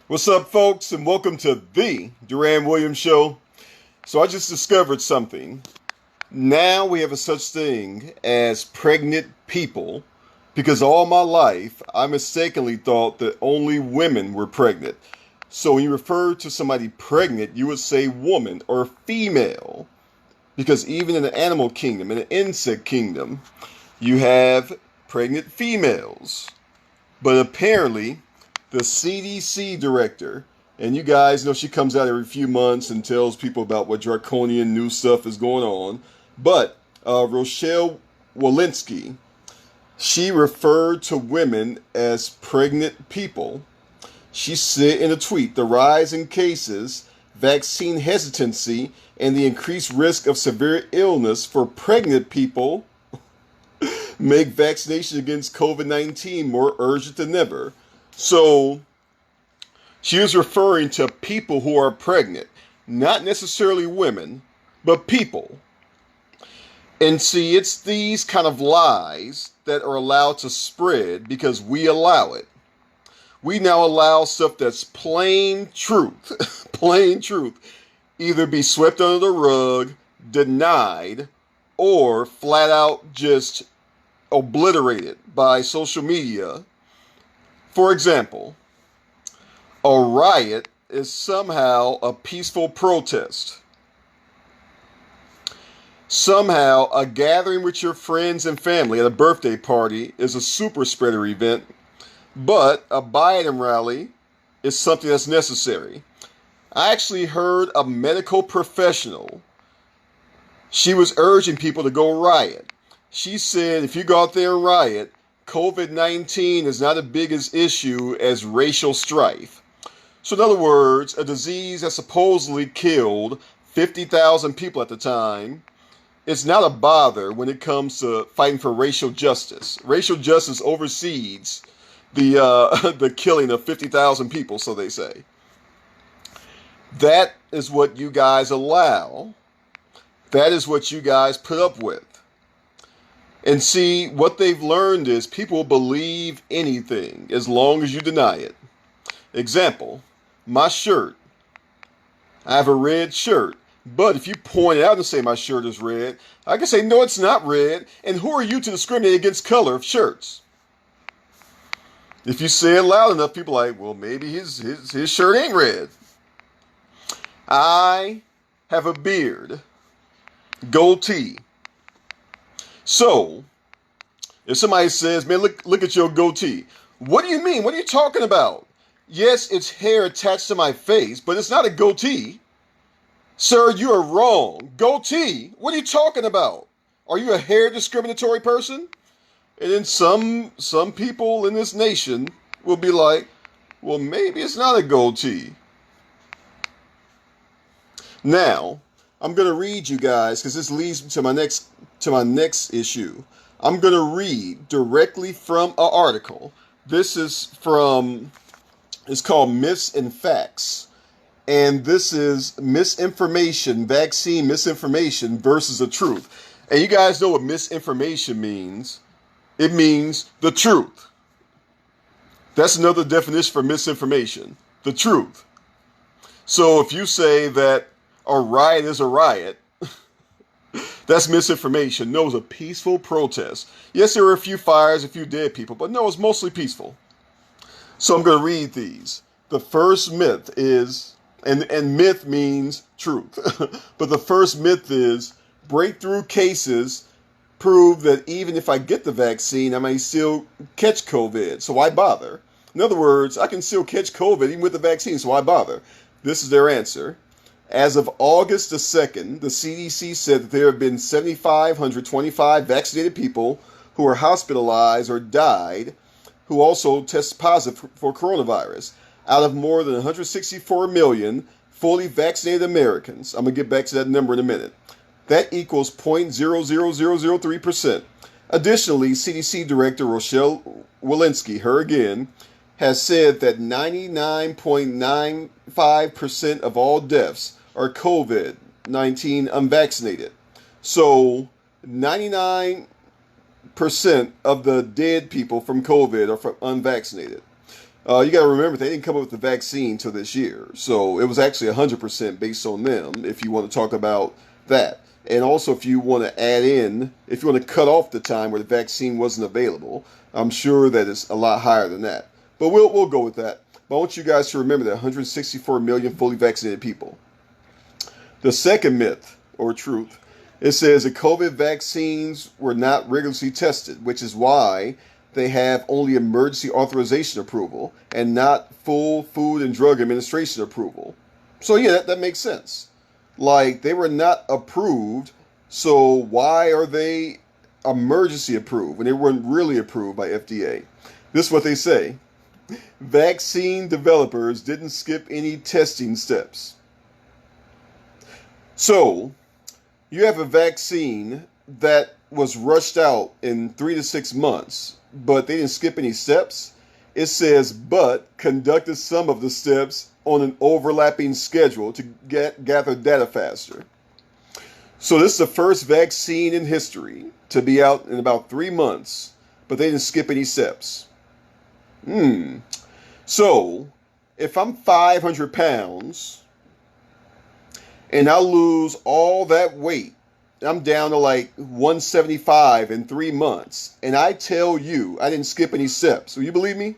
What's up, folks, and welcome to the Doran Williams Show. So, I just discovered something. Now we have a such thing as pregnant people because all my life I mistakenly thought that only women were pregnant. So, when you refer to somebody pregnant, you would say woman or female because even in the animal kingdom, in the insect kingdom, you have pregnant females. But apparently, the CDC director, and you guys know she comes out every few months and tells people about what draconian new stuff is going on. But Rochelle Walensky, she referred to women as pregnant people. She said in a tweet, the rise in cases, vaccine hesitancy, and the increased risk of severe illness for pregnant people make vaccination against COVID-19 more urgent than ever. So she was referring to people who are pregnant, not necessarily women, but people. And see, it's these kind of lies that are allowed to spread because we allow it. We now allow stuff that's plain truth, plain truth, either be swept under the rug, denied, or flat out just obliterated by social media. For example, a riot is somehow a peaceful protest. Somehow, a gathering with your friends and family at a birthday party is a super spreader event, but a Biden rally is something that's necessary. I actually heard a medical professional. She was urging people to go riot. She said if you go out there and riot, COVID-19 is not as big an issue as racial strife. So in other words, a disease that supposedly killed 50,000 people at the time, it's not a bother when it comes to fighting for racial justice. Racial justice oversees the killing of 50,000 people, so they say. That is what you guys allow. That is what you guys put up with. And see, what they've learned is people believe anything as long as you deny it. Example, my shirt. I have a red shirt. But if you point it out and say my shirt is red, I can say, no, it's not red. And who are you to discriminate against color of shirts? If you say it loud enough, people are like, well, maybe his shirt ain't red. I have a beard. Goatee. So, if somebody says, man, look at your goatee. What do you mean? What are you talking about? Yes, it's hair attached to my face, but it's not a goatee. Sir, you are wrong. Goatee? What are you talking about? Are you a hair discriminatory person? And then some people in this nation will be like, well, maybe it's not a goatee. Now, I'm going to read you guys because this leads to my next issue. I'm going to read directly from an article. This is from, it's called Myths and Facts. And this is misinformation, vaccine misinformation versus the truth. And you guys know what misinformation means. It means the truth. That's another definition for misinformation. The truth. So if you say that a riot is a riot, that's misinformation. No, it was a peaceful protest. Yes, there were a few fires, a few dead people, but no, it's mostly peaceful. So I'm going to read these. The first myth is, and myth means truth, but the first myth is breakthrough cases prove that even if I get the vaccine, I may still catch COVID, so why bother? In other words, I can still catch COVID even with the vaccine, so why bother? This is their answer. As of August the 2nd, the CDC said that there have been 7,525 vaccinated people who were hospitalized or died who also tested positive for coronavirus out of more than 164 million fully vaccinated Americans. I'm going to get back to that number in a minute. That equals 0.00003%. Additionally, CDC Director Rochelle Walensky, her again, has said that 99.95% of all deaths are COVID-19 unvaccinated. So 99% of the dead people from COVID are from unvaccinated. You got to remember they didn't come up with the vaccine until this year, so it was actually 100% based on them. If you want to talk about that, and also if you want to add in, if you want to cut off the time where the vaccine wasn't available, I'm sure that it's a lot higher than that. But we'll go with that. But I want you guys to remember that 164 million fully vaccinated people. The second myth or truth, it says that COVID vaccines were not rigorously tested, which is why they have only emergency authorization approval and not full Food and Drug Administration approval. So yeah, that makes sense. Like, they were not approved, so why are they emergency approved when they weren't really approved by FDA? This is what they say. Vaccine developers didn't skip any testing steps. So, you have a vaccine that was rushed out in 3 to 6 months, but they didn't skip any steps. It says, but conducted some of the steps on an overlapping schedule to gather data faster. So this is the first vaccine in history to be out in about 3 months, but they didn't skip any steps. So, if I'm 500 pounds and I lose all that weight, I'm down to like 175 in 3 months, and I tell you I didn't skip any steps, will you believe me?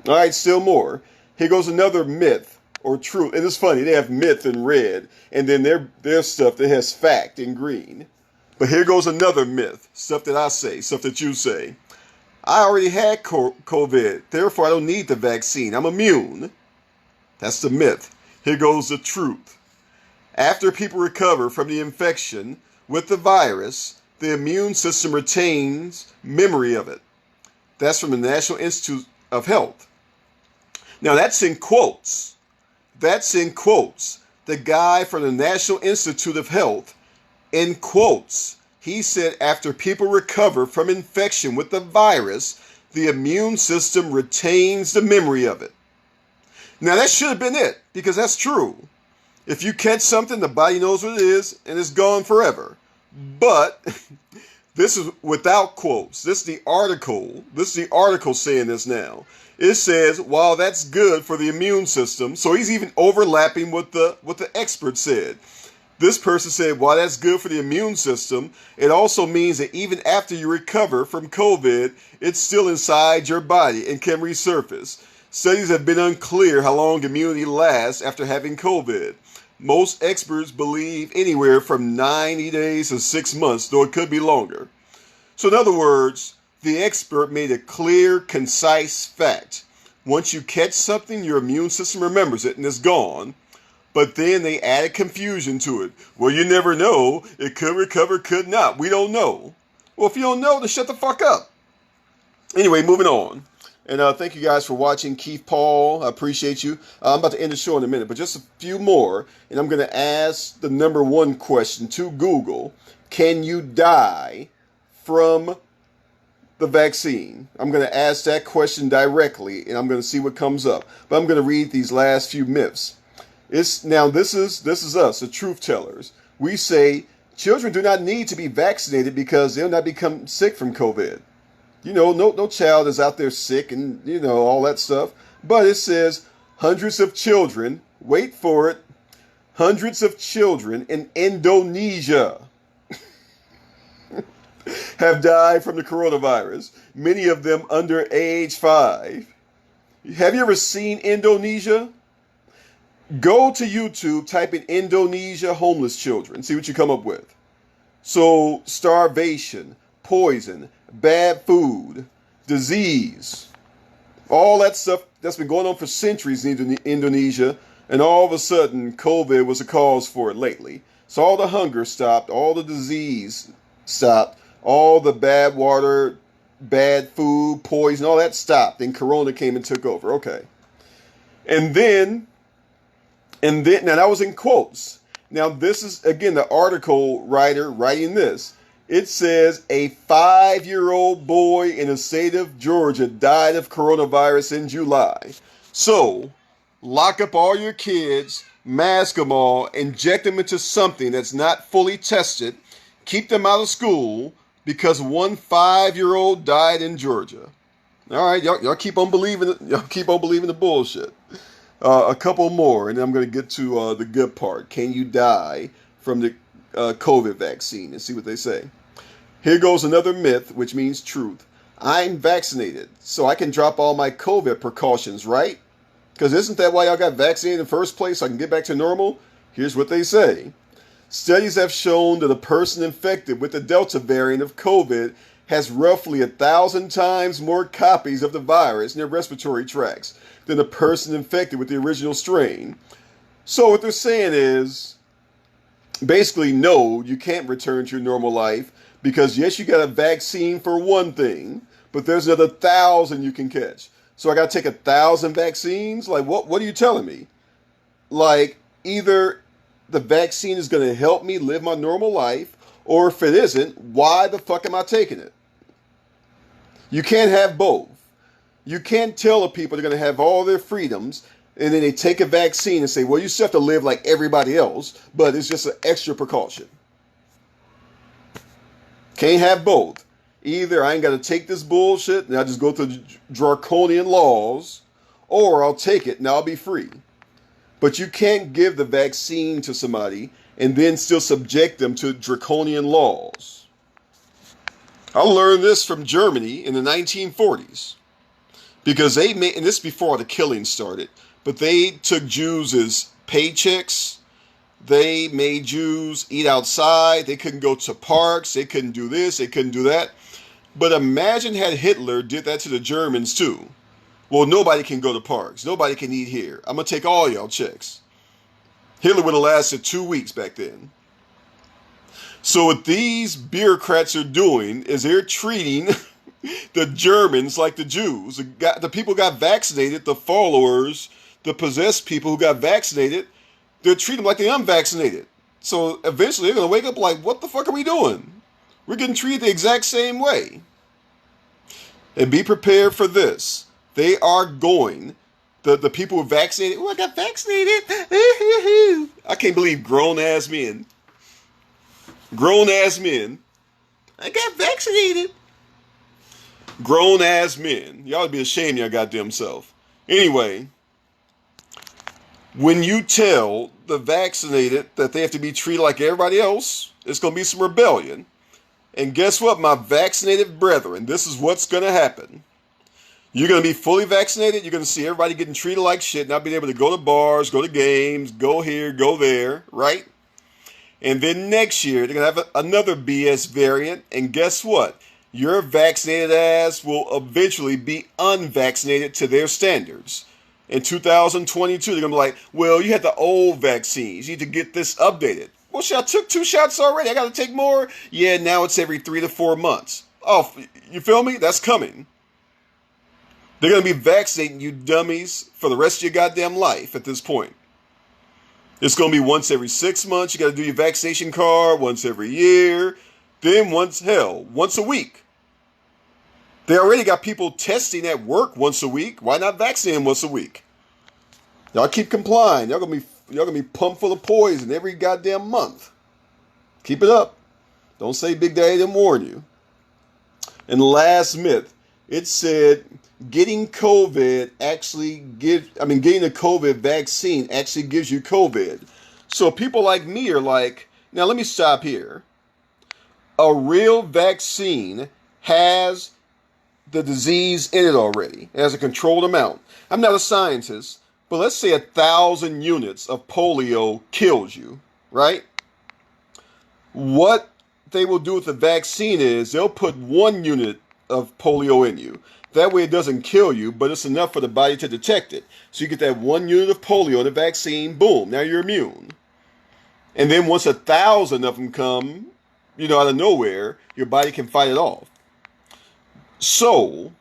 All right, still more. Here goes another myth or truth. And it's funny, they have myth in red, and then there's stuff that has fact in green. But here goes another myth, stuff that I say, stuff that you say. I already had COVID, therefore I don't need the vaccine. I'm immune. That's the myth. Here goes the truth. After people recover from the infection with the virus, the immune system retains memory of it. That's from the National Institute of Health. Now that's in quotes. That's in quotes. The guy from the National Institute of Health, in quotes, he said after people recover from infection with the virus, the immune system retains the memory of it. Now that should have been it, because that's true. If you catch something, the body knows what it is, and it's gone forever. But this is without quotes. This is the article. This is the article saying this now. It says, while that's good for the immune system, so he's even overlapping what the expert said. This person said, while that's good for the immune system, it also means that even after you recover from COVID, it's still inside your body and can resurface. Studies have been unclear how long immunity lasts after having COVID. Most experts believe anywhere from 90 days to 6 months, though it could be longer. So in other words, the expert made a clear, concise fact. Once you catch something, your immune system remembers it and it's gone. But then they added confusion to it. Well, you never know. It could recover, could not. We don't know. Well, if you don't know, then shut the fuck up. Anyway, moving on. And thank you guys for watching. Keith Paul, I appreciate you. I'm about to end the show in a minute, but just a few more. And I'm going to ask the number one question to Google. Can you die from the vaccine? I'm going to ask that question directly, and I'm going to see what comes up. But I'm going to read these last few myths. Now this is us, the truth tellers. We say children do not need to be vaccinated because they'll not become sick from COVID. You know, no child is out there sick and, you know, all that stuff. But it says hundreds of children, wait for it, hundreds of children in Indonesia have died from the coronavirus, many of them under age 5. Have you ever seen Indonesia? Go to YouTube, type in Indonesia homeless children, see what you come up with. So, starvation, poison, bad food, disease, all that stuff that's been going on for centuries in Indonesia, and all of a sudden COVID was a cause for it lately. So all the hunger stopped, all the disease stopped, all the bad water, bad food, poison, all that stopped. Then Corona came and took over. Okay. And then, now that was in quotes. Now this is, again, the article writer writing this. It says a 5-year-old boy in the state of Georgia died of coronavirus in July. So, lock up all your kids, mask them all, inject them into something that's not fully tested, keep them out of school because one 5-year-old died in Georgia. All right, y'all keep on believing. Y'all keep on believing the bullshit. A couple more, and then I'm going to get to the good part. Can you die from the COVID vaccine? And see what they say. Here goes another myth, which means truth. I'm vaccinated, so I can drop all my COVID precautions, right? Because isn't that why y'all got vaccinated in the first place, so I can get back to normal? Here's what they say. Studies have shown that a person infected with the Delta variant of COVID has roughly 1,000 times more copies of the virus in their respiratory tracts than a person infected with the original strain. So what they're saying is, basically, no, you can't return to your normal life because yes, you got a vaccine for one thing, but there's another 1,000 you can catch. So I got to take 1,000 vaccines? Like, what are you telling me? Like, either the vaccine is going to help me live my normal life, or if it isn't, why the fuck am I taking it? You can't have both. You can't tell the people they're going to have all their freedoms, and then they take a vaccine and say, well, you still have to live like everybody else, but it's just an extra precaution. Can't have both. Either I ain't got to take this bullshit and I just go through the draconian laws, or I'll take it and I'll be free. But you can't give the vaccine to somebody and then still subject them to draconian laws. I learned this from Germany in the 1940s. Because they made, and this before the killing started, but they took Jews as paychecks. They made Jews eat outside. They couldn't go to parks. They couldn't do this. They couldn't do that. But imagine had Hitler did that to the Germans too. Well, nobody can go to parks. Nobody can eat here. I'm going to take all y'all checks. Hitler would have lasted 2 weeks back then. So what these bureaucrats are doing is they're treating the Germans like the Jews. The people who got vaccinated, the followers, the possessed people who got vaccinated, they're treating them like the unvaccinated. So eventually they're going to wake up like, what the fuck are we doing? We're getting treated the exact same way. And be prepared for this. They are going, the people who are vaccinated, oh, I got vaccinated. I can't believe grown-ass men. Grown-ass men. I got vaccinated. Grown-ass men. Y'all ought to be ashamed of your goddamn self. Anyway, when you tell the vaccinated that they have to be treated like everybody else, it's going to be some rebellion. And guess what, my vaccinated brethren? This is what's going to happen. You're going to be fully vaccinated. You're going to see everybody getting treated like shit, not being able to go to bars, go to games, go here, go there, right? And then next year, they're going to have another BS variant. And guess what? Your vaccinated ass will eventually be unvaccinated to their standards. In 2022, they're going to be like, well, you had the old vaccines. You need to get this updated. Well, shit, I took 2 shots already. I got to take more? Yeah, now it's every 3 to 4 months. Oh, you feel me? That's coming. They're going to be vaccinating you dummies for the rest of your goddamn life at this point. It's going to be once every 6 months. You got to do your vaccination card once every year. Then once a week. They already got people testing at work once a week. Why not vaccinate them once a week? Y'all keep complying. Y'all gonna be pumped full of poison every goddamn month. Keep it up. Don't say Big Daddy didn't warn you. And the last myth, it said getting the COVID vaccine actually gives you COVID. So people like me are like, now let me stop here. A real vaccine has the disease in it already. It has a controlled amount. I'm not a scientist, but let's say 1,000 units of polio kills you, right? What they will do with the vaccine is they'll put 1 unit of polio in you. That way it doesn't kill you, but it's enough for the body to detect it. So you get that 1 unit of polio in the vaccine, boom, now you're immune. And then once 1,000 of them come, out of nowhere, your body can fight it off. So,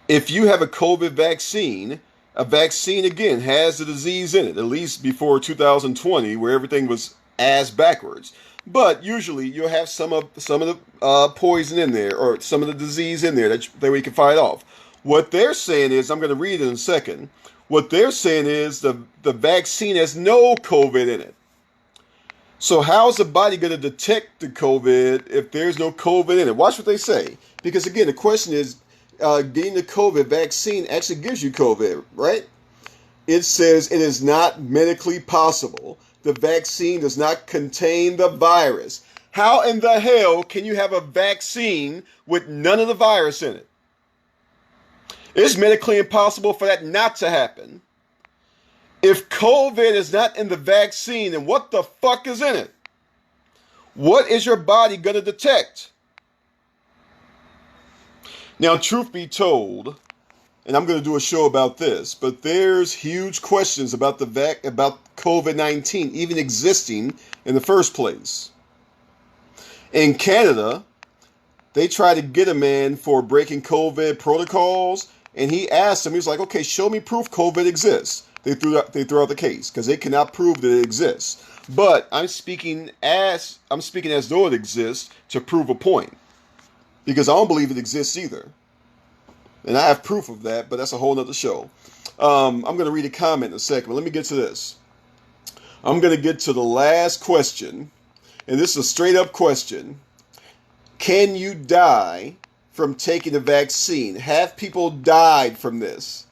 if you have a COVID vaccine, a vaccine again has the disease in it, at least before 2020, where everything was ass backwards. But usually you'll have some of the poison in there, or some of the disease in there that we can fight off. What they're saying is, I'm going to read it in a second. What they're saying is the vaccine has no COVID in it. So how's the body going to detect the COVID if there's no COVID in it? Watch what they say. Because again, the question is, getting the COVID vaccine actually gives you COVID, right? It says it is not medically possible. The vaccine does not contain the virus. How in the hell can you have a vaccine with none of the virus in it? It's medically impossible for that not to happen. If COVID is not in the vaccine, then what the fuck is in it? What is your body going to detect? Now, truth be told, and I'm going to do a show about this, but there's huge questions about about COVID-19 even existing in the first place. In Canada, they tried to get a man for breaking COVID protocols, and he asked him, he was like, okay, show me proof COVID exists. They threw out the case because they cannot prove that it exists. But I'm speaking as though it exists to prove a point, because I don't believe it exists either. And I have proof of that, but that's a whole nother show. I'm going to read a comment in a second, but let me get to this. I'm going to get to the last question, and this is a straight up question. Can you die from taking the vaccine? Have people died from this?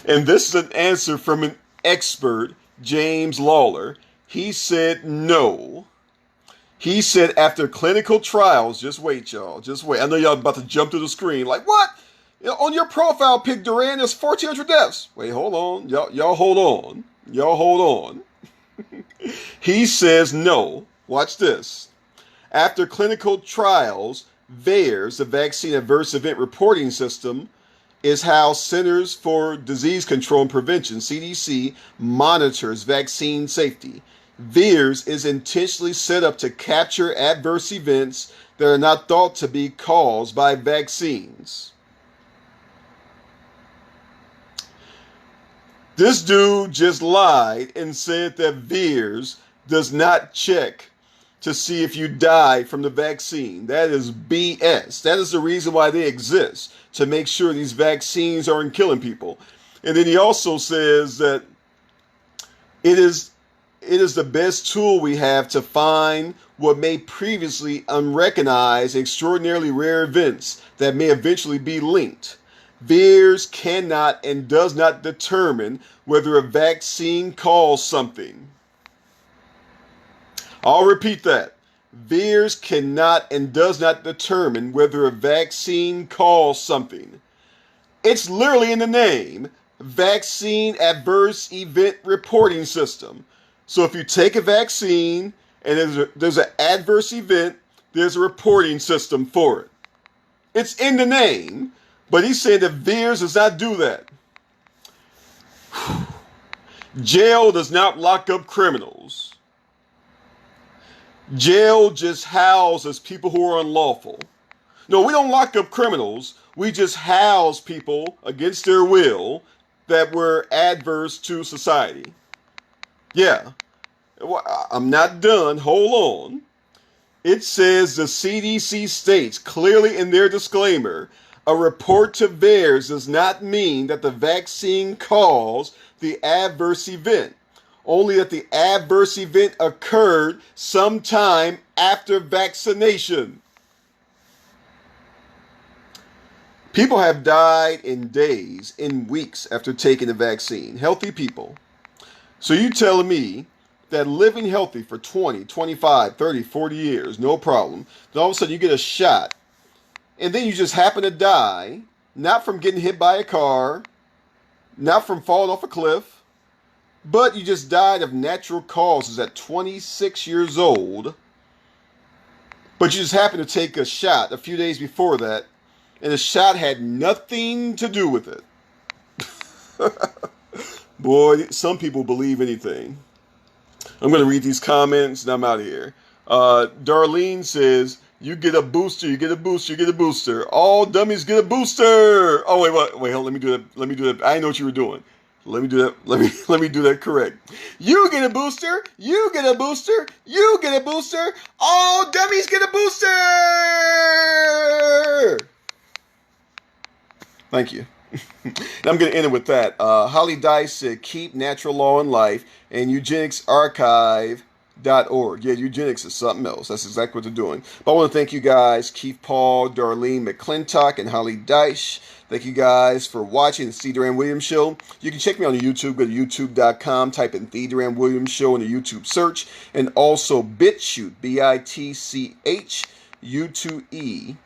And this is an answer from an expert, James Lawler. He said no. He said after clinical trials, just wait, y'all, just wait. I know y'all about to jump to the screen like, what? You know, on your profile pic, Doran, there's 1,400 deaths. Wait, hold on. Y'all hold on. Y'all hold on. He says no. Watch this. After clinical trials, VAERS, the Vaccine Adverse Event Reporting System, is how Centers for Disease Control and Prevention, CDC, monitors vaccine safety. VAERS is intentionally set up to capture adverse events that are not thought to be caused by vaccines. This dude just lied and said that VAERS does not check to see if you die from the vaccine. That is BS. That is the reason why they exist, to make sure these vaccines aren't killing people. And then he also says that it is the best tool we have to find what may previously unrecognized extraordinarily rare events that may eventually be linked. VAERS cannot and does not determine whether a vaccine caused something. I'll repeat that. VAERS cannot and does not determine whether a vaccine caused something. It's literally in the name, Vaccine Adverse Event Reporting System. So if you take a vaccine and there's an adverse event, there's a reporting system for it. It's in the name, but he said that VAERS does not do that. Jail does not lock up criminals. Jail just houses people who are unlawful. No, we don't lock up criminals. We just house people against their will that were adverse to society. Yeah. I'm not done. Hold on. It says the CDC states clearly in their disclaimer, a report to VAERS does not mean that the vaccine caused the adverse event. Only that the adverse event occurred sometime after vaccination. People have died in days, in weeks after taking the vaccine. Healthy people. So you telling me that living healthy for 20, 25, 30, 40 years, no problem. Then all of a sudden you get a shot. And then you just happen to die, not from getting hit by a car, not from falling off a cliff, but you just died of natural causes at 26 years old. But you just happened to take a shot a few days before that, and the shot had nothing to do with it. Boy, some people believe anything. I'm going to read these comments, and I'm out of here. Darlene says, you get a booster, you get a booster, you get a booster. All dummies get a booster. Oh, wait, hold on, let me do that. I didn't know what you were doing. Let me do that. Let me do that correct. You get a booster. You get a booster. You get a booster. All dummies get a booster. Thank you. I'm going to end it with that. Holly Dice said, keep natural law in life, and eugenics archive .org. Yeah, eugenics is something else. That's exactly what they're doing. But I want to thank you guys, Keith Paul, Darlene McClintock, and Holly Deitch. Thank you guys for watching the C. Doran Williams Show. You can check me on YouTube. Go to youtube.com, type in The Doran Williams Show in the YouTube search, and also BitChute, BITCHU2E.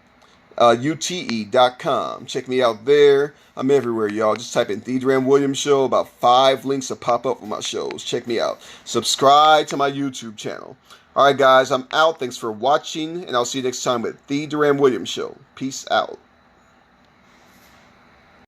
UTE.com. Check me out there. I'm everywhere, y'all. Just type in The Doran Williams Show. About 5 links will pop up with my shows. Check me out. Subscribe to my YouTube channel. All right, guys, I'm out. Thanks for watching, and I'll see you next time with The Doran Williams Show. Peace out.